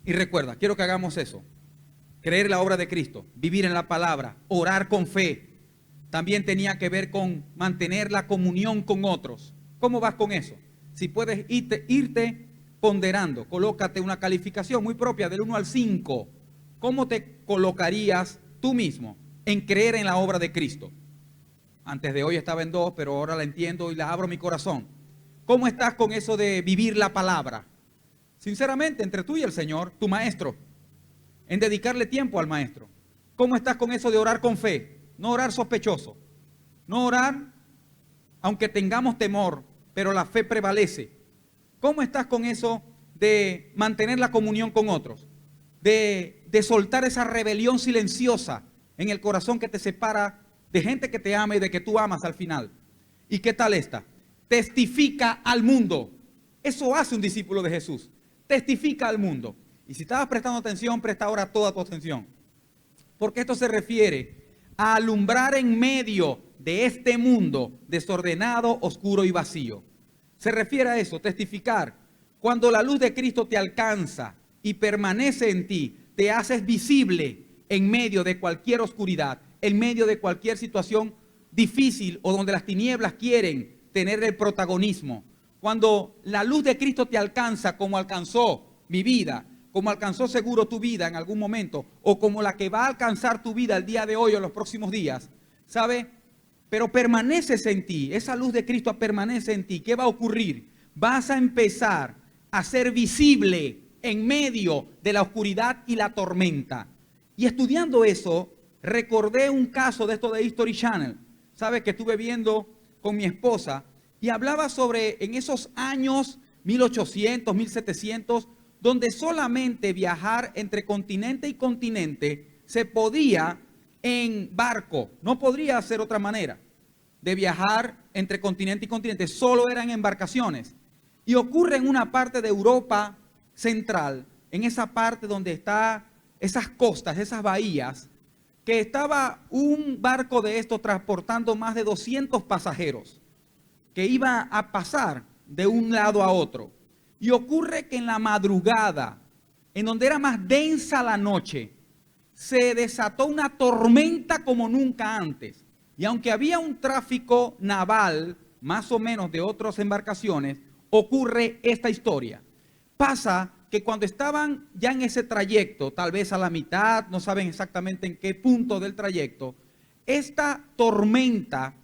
Y recuerda, quiero que hagamos eso. Creer en la obra de Cristo, vivir en la palabra, orar con fe. También tenía que ver con mantener la comunión con otros. ¿Cómo vas con eso? Si puedes irte ponderando, colócate una calificación muy propia del 1 al 5. ¿Cómo te colocarías tú mismo en creer en la obra de Cristo? Antes de hoy estaba en 2, pero ahora la entiendo y la abro mi corazón. ¿Cómo estás con eso de vivir la palabra? Sinceramente, entre tú y el Señor, tu maestro, en dedicarle tiempo al maestro. ¿Cómo estás con eso de orar con fe? No orar sospechoso. No orar aunque tengamos temor, pero la fe prevalece. ¿Cómo estás con eso de mantener la comunión con otros? De soltar esa rebelión silenciosa en el corazón que te separa de gente que te ama y de que tú amas al final. ¿Y qué tal esta? Testifica al mundo. Eso hace un discípulo de Jesús. Testifica al mundo. Y si estabas prestando atención, presta ahora toda tu atención. Porque esto se refiere a alumbrar en medio de este mundo desordenado, oscuro y vacío. Se refiere a eso, testificar. Cuando la luz de Cristo te alcanza y permanece en ti, te haces visible en medio de cualquier oscuridad, en medio de cualquier situación difícil o donde las tinieblas quieren tener el protagonismo. Cuando la luz de Cristo te alcanza, como alcanzó mi vida, como alcanzó seguro tu vida en algún momento, o como la que va a alcanzar tu vida el día de hoy o los próximos días, ¿sabe? Pero permaneces en ti, esa luz de Cristo permanece en ti. ¿Qué va a ocurrir? Vas a empezar a ser visible en medio de la oscuridad y la tormenta. Y estudiando eso, recordé un caso de esto de History Channel, ¿sabes? Que estuve viendo con mi esposa y hablaba sobre en esos años 1800, 1700, donde solamente viajar entre continente y continente se podía en barco. No podría ser otra manera de viajar entre continente y continente, solo eran embarcaciones. Y ocurre en una parte de Europa central, en esa parte donde están esas costas, esas bahías, que estaba un barco de estos transportando más de 200 pasajeros, que iba a pasar de un lado a otro. Y ocurre que en la madrugada, en donde era más densa la noche, se desató una tormenta como nunca antes. Y aunque había un tráfico naval, más o menos de otras embarcaciones, ocurre esta historia. Pasa que cuando estaban ya en ese trayecto, tal vez a la mitad, no saben exactamente en qué punto del trayecto, esta tormenta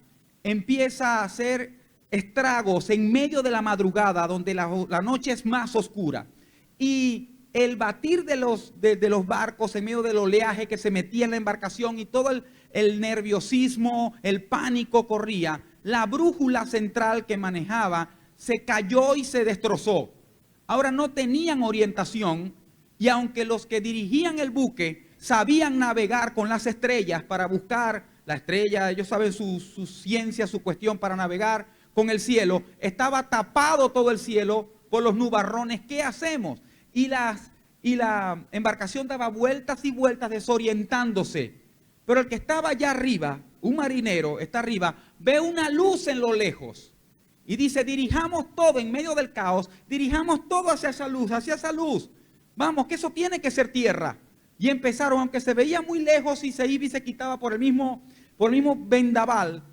empieza a hacer estragos en medio de la madrugada, donde la noche es más oscura. Y el batir de los barcos en medio del oleaje que se metía en la embarcación y todo el nerviosismo, el pánico corría, la brújula central que manejaba se cayó y se destrozó. Ahora no tenían orientación, y aunque los que dirigían el buque sabían navegar con las estrellas para buscar la estrella, ellos saben su ciencia, su cuestión para navegar con el cielo, estaba tapado todo el cielo por los nubarrones. ¿Qué hacemos? Y la embarcación daba vueltas y vueltas desorientándose. Pero el que estaba allá arriba, un marinero está arriba, ve una luz en lo lejos. Y dice, dirijamos todo en medio del caos, dirijamos todo hacia esa luz, hacia esa luz. Vamos, que eso tiene que ser tierra. Y empezaron, aunque se veía muy lejos y se iba y se quitaba por el mismo vendaval,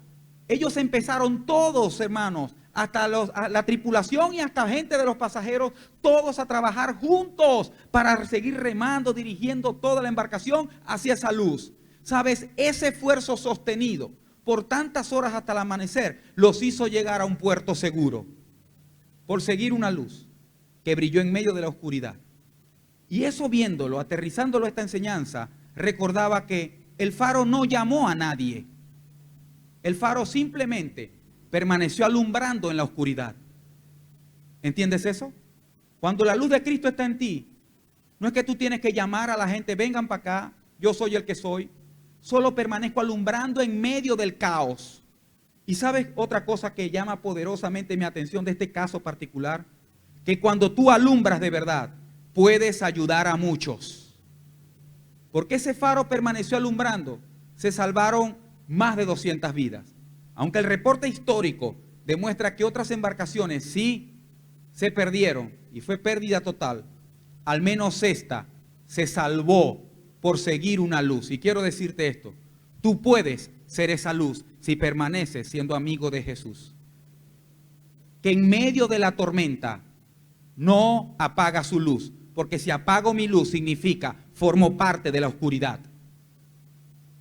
ellos empezaron todos, hermanos, hasta la tripulación y hasta gente de los pasajeros, todos a trabajar juntos para seguir remando, dirigiendo toda la embarcación hacia esa luz. ¿Sabes? Ese esfuerzo sostenido por tantas horas hasta el amanecer los hizo llegar a un puerto seguro por seguir una luz que brilló en medio de la oscuridad. Y eso, viéndolo, aterrizándolo esta enseñanza, recordaba que el faro no llamó a nadie. El faro simplemente permaneció alumbrando en la oscuridad. ¿Entiendes eso? Cuando la luz de Cristo está en ti, no es que tú tienes que llamar a la gente, vengan para acá, yo soy el que soy. Solo permanezco alumbrando en medio del caos. Y ¿sabes otra cosa que llama poderosamente mi atención de este caso particular? Que cuando tú alumbras de verdad, puedes ayudar a muchos. Porque ese faro permaneció alumbrando, se salvaron más de 200 vidas. Aunque el reporte histórico demuestra que otras embarcaciones sí se perdieron y fue pérdida total, al menos esta se salvó por seguir una luz. Y quiero decirte esto, tú puedes ser esa luz si permaneces siendo amigo de Jesús. Que en medio de la tormenta no apaga su luz, porque si apago mi luz significa formo parte de la oscuridad.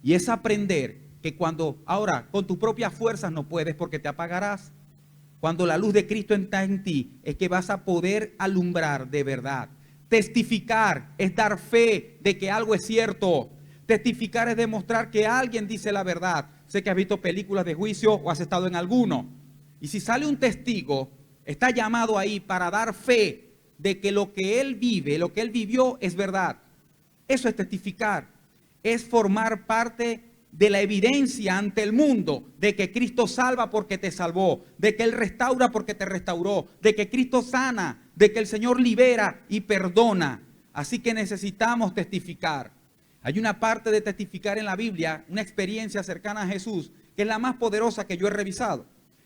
Y es aprender que ahora con tus propias fuerzas no puedes porque te apagarás. Cuando la luz de Cristo está en ti, es que vas a poder alumbrar de verdad. Testificar es dar fe de que algo es cierto. Testificar es demostrar que alguien dice la verdad. Sé que has visto películas de juicio o has estado en alguno. Y si sale un testigo, está llamado ahí para dar fe de que lo que él vive, lo que él vivió es verdad. Eso es testificar. Es formar parte de la evidencia ante el mundo de que Cristo salva porque te salvó, de que Él restaura porque te restauró, de que Cristo sana, de que el Señor libera y perdona. Así que necesitamos testificar. Hay una parte de testificar en la Biblia, una experiencia cercana a Jesús, que es la más poderosa que yo he revisado.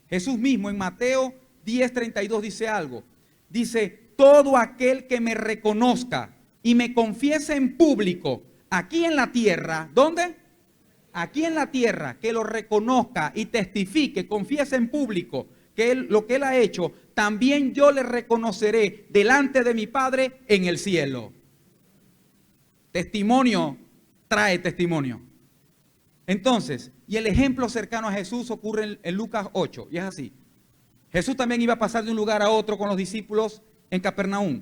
Jesús mismo en Mateo 10:32 dice algo. Dice, todo aquel que me reconozca y me confiese en público, aquí en la tierra, ¿dónde? Aquí en la tierra, que lo reconozca y testifique, confiese en público que lo que él ha hecho, también yo le reconoceré delante de mi Padre en el cielo. Testimonio trae testimonio. Entonces, y el ejemplo cercano a Jesús ocurre en Lucas 8, y es así. Jesús también iba a pasar de un lugar a otro con los discípulos en Capernaum,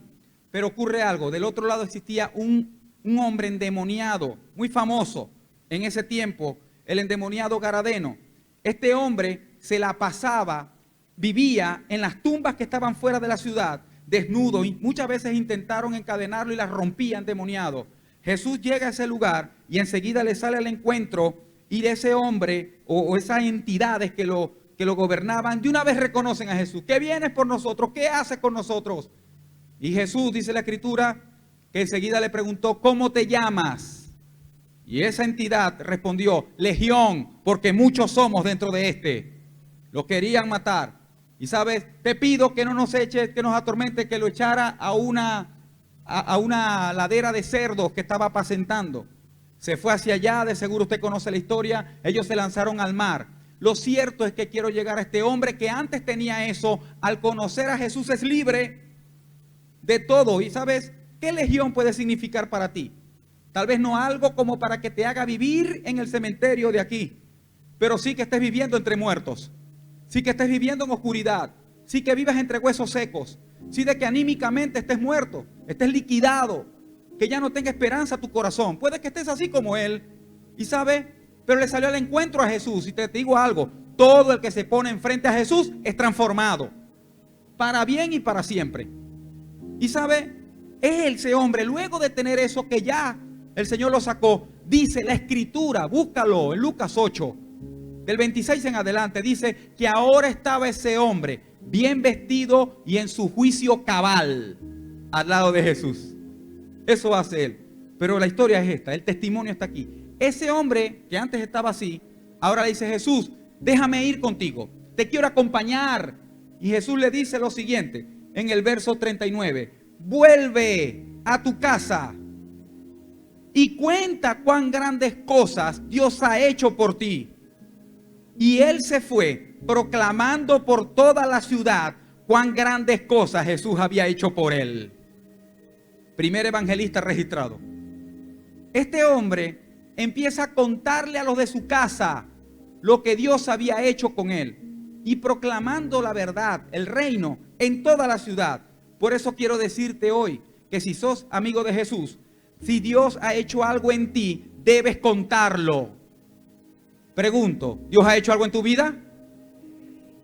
pero ocurre algo. Del otro lado existía un hombre endemoniado, muy famoso en ese tiempo, el endemoniado Garadeno. Este hombre se la pasaba, vivía en las tumbas que estaban fuera de la ciudad, desnudo, y muchas veces intentaron encadenarlo y las rompían endemoniado. Jesús llega a ese lugar y enseguida le sale al encuentro, y de ese hombre o esas entidades que lo gobernaban, de una vez reconocen a Jesús. ¿Qué vienes por nosotros? ¿Qué haces con nosotros? Y Jesús, dice la Escritura, que enseguida le preguntó, ¿cómo te llamas? Y esa entidad respondió, Legión, porque muchos somos dentro de este. Lo querían matar. Y sabes, te pido que no nos eches, que nos atormente, que lo echara a una ladera de cerdos que estaba apacentando. Se fue hacia allá, de seguro usted conoce la historia. Ellos se lanzaron al mar. Lo cierto es que quiero llegar a este hombre que antes tenía eso. Al conocer a Jesús es libre. de todo. ¿Y sabes qué legión puede significar para ti? Tal vez no algo como para que te haga vivir en el cementerio de aquí, pero sí que estés viviendo entre muertos, sí que estés viviendo en oscuridad, sí que vivas entre huesos secos, sí de que anímicamente estés muerto, estés liquidado, que ya no tenga esperanza tu corazón. Puede que estés así como él, y sabe, pero le salió al encuentro a Jesús. Y te digo algo, todo el que se pone enfrente a Jesús es transformado, para bien y para siempre. Y sabe, ese hombre, luego de tener eso que ya el Señor lo sacó, dice la Escritura, búscalo en Lucas 8, del 26 en adelante, dice que ahora estaba ese hombre bien vestido y en su juicio cabal al lado de Jesús. Eso hace él. Pero la historia es esta, el testimonio está aquí. Ese hombre que antes estaba así, ahora le dice: Jesús, déjame ir contigo, te quiero acompañar. Y Jesús le dice lo siguiente en el verso 39: vuelve a tu casa y cuenta cuán grandes cosas Dios ha hecho por ti. Y él se fue proclamando por toda la ciudad cuán grandes cosas Jesús había hecho por él. Primer evangelista registrado. Este hombre empieza a contarle a los de su casa lo que Dios había hecho con él y proclamando la verdad, el reino en toda la ciudad. Por eso quiero decirte hoy que si sos amigo de Jesús, si Dios ha hecho algo en ti, debes contarlo. Pregunto, ¿Dios ha hecho algo en tu vida?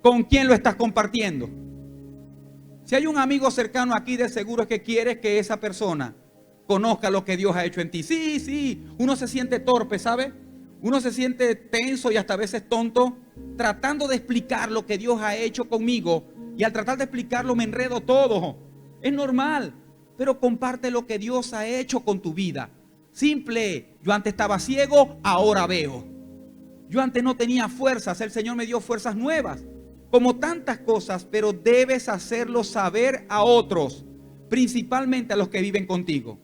¿Con quién lo estás compartiendo? Si hay un amigo cercano aquí, de seguro es que quieres que esa persona conozca lo que Dios ha hecho en ti. Sí, uno se siente torpe, ¿sabe? Uno se siente tenso y hasta a veces tonto tratando de explicar lo que Dios ha hecho conmigo, y al tratar de explicarlo me enredo todo. Es normal, pero comparte lo que Dios ha hecho con tu vida. Simple, yo antes estaba ciego, ahora veo. Yo antes no tenía fuerzas, el Señor me dio fuerzas nuevas. Como tantas cosas, pero debes hacerlo saber a otros, principalmente a los que viven contigo.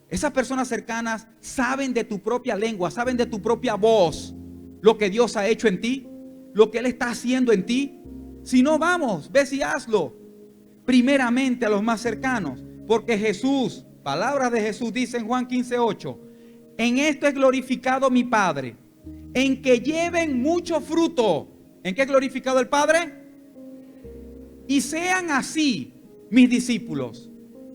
Esas personas cercanas saben de tu propia lengua, saben de tu propia voz, lo que Dios ha hecho en ti, lo que Él está haciendo en ti. Si no, vamos, ve y hazlo. Primeramente a los más cercanos, porque Jesús, palabras de Jesús, dice en Juan 15:8, en esto es glorificado mi Padre, en que lleven mucho fruto. ¿En qué es glorificado el Padre? Y sean así mis discípulos.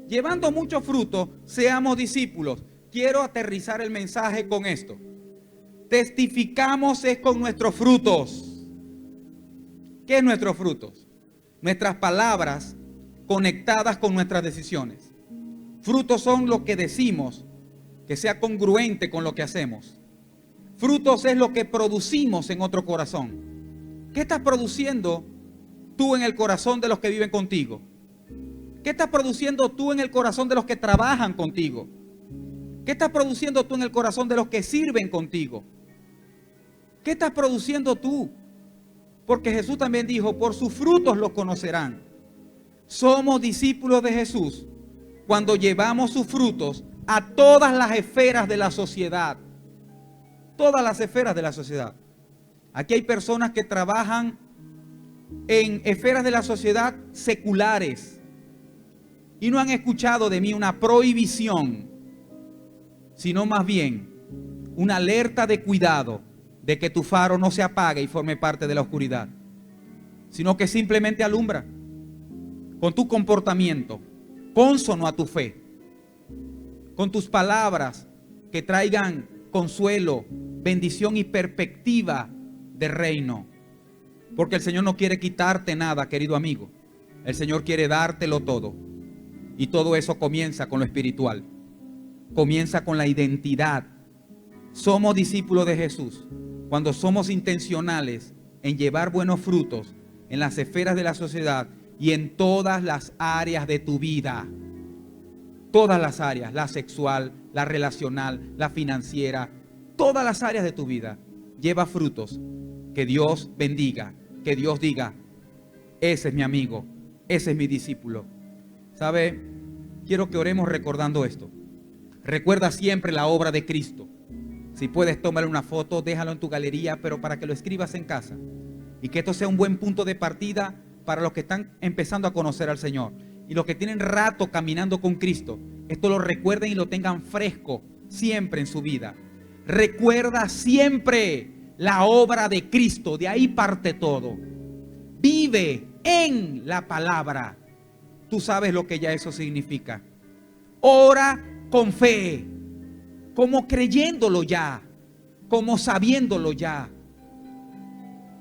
Llevando mucho fruto, seamos discípulos. Quiero aterrizar el mensaje con esto. Testificamos es con nuestros frutos. ¿Qué es nuestros frutos? Nuestras palabras conectadas con nuestras decisiones. Frutos son lo que decimos, que sea congruente con lo que hacemos. Frutos es lo que producimos en otro corazón. ¿Qué estás produciendo tú en el corazón de los que viven contigo? ¿Qué estás produciendo tú en el corazón de los que trabajan contigo? ¿Qué estás produciendo tú en el corazón de los que sirven contigo? ¿Qué estás produciendo tú? Porque Jesús también dijo, por sus frutos los conocerán. Somos discípulos de Jesús cuando llevamos sus frutos a todas las esferas de la sociedad. Todas las esferas de la sociedad. Aquí hay personas que trabajan en esferas de la sociedad seculares y no han escuchado de mí una prohibición, sino más bien una alerta de cuidado de que tu faro no se apague y forme parte de la oscuridad, sino que simplemente alumbra con tu comportamiento cónsono a tu fe, con tus palabras que traigan consuelo, bendición y perspectiva de reino. Porque el Señor no quiere quitarte nada, querido amigo. El Señor quiere dártelo todo. Y todo eso comienza con lo espiritual. Comienza con la identidad. Somos discípulos de Jesús cuando somos intencionales en llevar buenos frutos en las esferas de la sociedad y en todas las áreas de tu vida. Todas las áreas, la sexual, la relacional, la financiera, todas las áreas de tu vida. Lleva frutos. Que Dios bendiga, que Dios diga, ese es mi amigo, ese es mi discípulo. ¿Sabe? Quiero que oremos recordando esto. Recuerda siempre la obra de Cristo. Si puedes, tómale una foto, déjalo en tu galería, pero para que lo escribas en casa. Y que esto sea un buen punto de partida para los que están empezando a conocer al Señor. y los que tienen rato caminando con Cristo, esto lo recuerden y lo tengan fresco siempre en su vida. Recuerda siempre la obra de Cristo, de ahí parte todo. Vive en la palabra. Tú sabes lo que ya eso significa. Ora con fe, como creyéndolo ya, como sabiéndolo ya.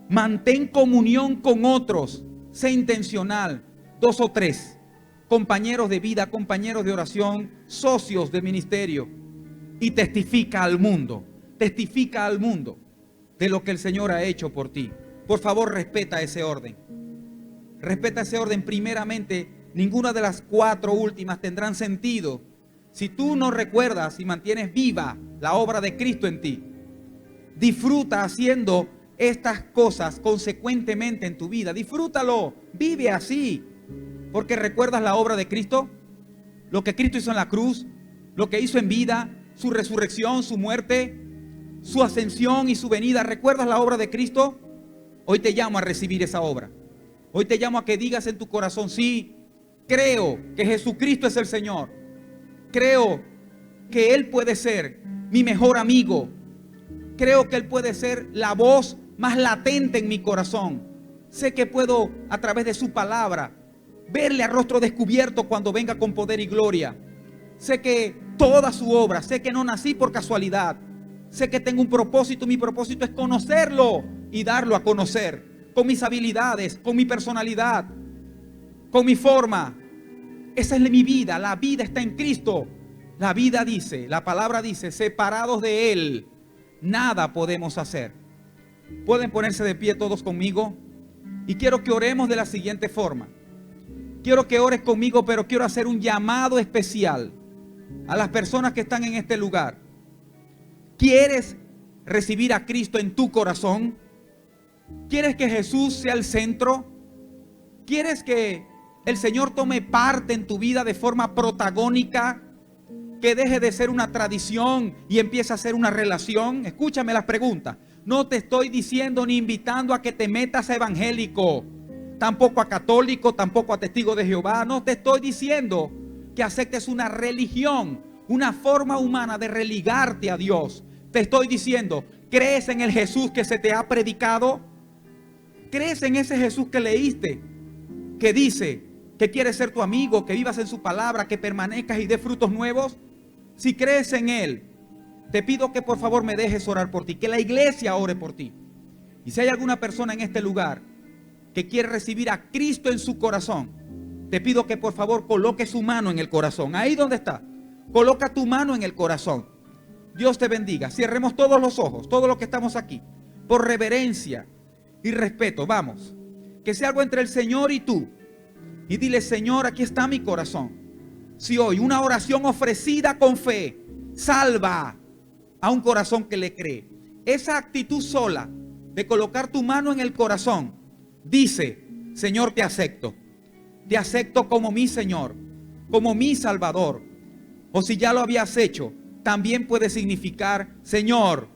Mantén comunión con otros, sé intencional, 2 o 3, compañeros de vida, compañeros de oración, socios de ministerio, y testifica al mundo de lo que el Señor ha hecho por ti. Por favor, respeta ese orden. Respeta ese orden. Primeramente, ninguna de las 4 últimas tendrán sentido si tú no recuerdas y mantienes viva la obra de Cristo en ti. Disfruta haciendo estas cosas consecuentemente en tu vida. Disfrútalo, vive así, porque recuerdas la obra de Cristo, lo que Cristo hizo en la cruz, lo que hizo en vida, su resurrección, su muerte, su ascensión y su venida. ¿Recuerdas la obra de Cristo? Hoy te llamo a recibir esa obra. Hoy te llamo a que digas en tu corazón: sí, creo que Jesucristo es el Señor. Creo que Él puede ser mi mejor amigo. Creo que Él puede ser la voz más latente en mi corazón. Sé que puedo, a través de su palabra, verle a rostro descubierto cuando venga con poder y gloria. Sé que toda su obra, sé que no nací por casualidad. Sé que tengo un propósito. Mi propósito es conocerlo y darlo a conocer, con mis habilidades, con mi personalidad, con mi forma. Esa es mi vida. La vida está en Cristo. La vida dice, la palabra dice, separados de Él, nada podemos hacer. Pueden ponerse de pie todos conmigo. Y quiero que oremos de la siguiente forma. Quiero que ores conmigo, pero quiero hacer un llamado especial a las personas que están en este lugar. ¿Quieres recibir a Cristo en tu corazón? ¿Quieres que Jesús sea el centro? ¿Quieres que el Señor tome parte en tu vida de forma protagónica? Que deje de ser una tradición y empiece a ser una relación. Escúchame las preguntas. No te estoy diciendo ni invitando a que te metas a evangélico, tampoco a católico, tampoco a testigo de Jehová. No te estoy diciendo que aceptes una religión, una forma humana de religarte a Dios. Te estoy diciendo: ¿crees en el Jesús que se te ha predicado? ¿Crees en ese Jesús que leíste, que dice que quiere ser tu amigo, que vivas en su palabra, que permanezcas y dé frutos nuevos? Si crees en Él, te pido que por favor me dejes orar por ti, que la iglesia ore por ti. Y si hay alguna persona en este lugar que quiere recibir a Cristo en su corazón, te pido que por favor coloque su mano en el corazón. Ahí donde está, coloca tu mano en el corazón. Dios te bendiga. Cierremos todos los ojos, todos los que estamos aquí, por reverencia y respeto. Vamos, que sea algo entre el Señor y tú. Y dile: Señor, aquí está mi corazón. Si hoy una oración ofrecida con fe salva a un corazón que le cree, esa actitud sola de colocar tu mano en el corazón dice: Señor, te acepto como mi Señor, como mi Salvador. O si ya lo habías hecho, también puede significar: Señor,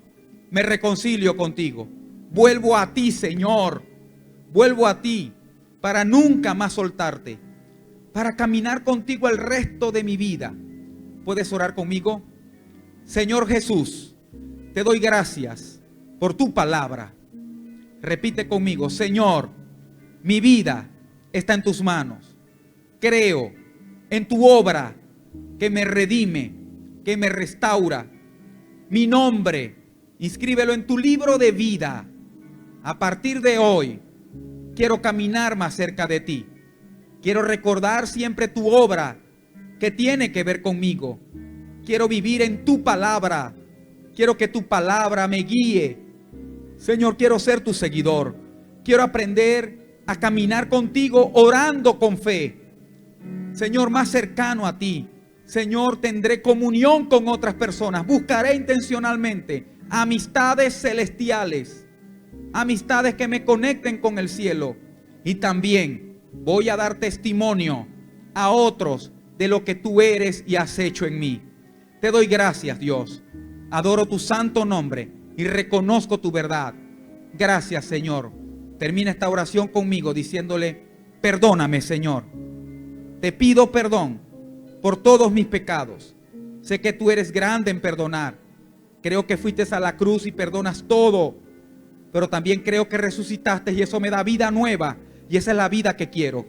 me reconcilio contigo, vuelvo a ti, Señor, vuelvo a ti para nunca más soltarte, para caminar contigo el resto de mi vida. ¿Puedes orar conmigo? Señor Jesús, te doy gracias por tu palabra. Repite conmigo: Señor, mi vida está en tus manos. Creo en tu obra que me redime, que me restaura. Mi nombre, inscríbelo en tu libro de vida. A partir de hoy, quiero caminar más cerca de ti. Quiero recordar siempre tu obra que tiene que ver conmigo. Quiero vivir en tu palabra. Quiero que tu palabra me guíe. Señor, quiero ser tu seguidor. Quiero aprender a caminar contigo orando con fe. Señor, más cercano a ti. Señor, tendré comunión con otras personas. Buscaré intencionalmente amistades celestiales. Amistades que me conecten con el cielo. Y también voy a dar testimonio a otros de lo que tú eres y has hecho en mí. Te doy gracias, Dios. Adoro tu santo nombre y reconozco tu verdad. Gracias, Señor. Termina esta oración conmigo diciéndole: perdóname, Señor. Te pido perdón por todos mis pecados. Sé que tú eres grande en perdonar. Creo que fuiste a la cruz y perdonas todo. Pero también creo que resucitaste y eso me da vida nueva. Y esa es la vida que quiero.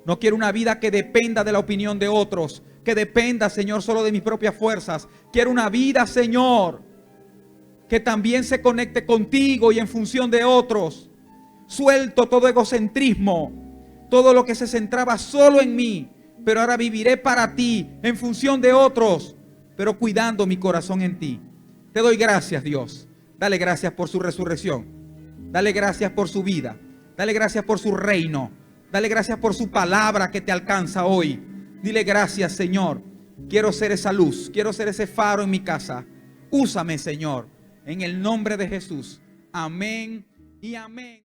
No quiero una vida que dependa de la opinión de otros, que dependa, Señor, solo de mis propias fuerzas. Quiero una vida, Señor, que también se conecte contigo y en función de otros. Suelto todo egocentrismo, todo lo que se centraba solo en mí, pero ahora viviré para ti, en función de otros, pero cuidando mi corazón en ti. Te doy gracias, Dios. Dale gracias por su resurrección. Dale gracias por su vida. Dale gracias por su reino. Dale gracias por su palabra que te alcanza hoy. Dile gracias, Señor. Quiero ser esa luz. Quiero ser ese faro en mi casa. Úsame, Señor. En el nombre de Jesús. Amén y amén.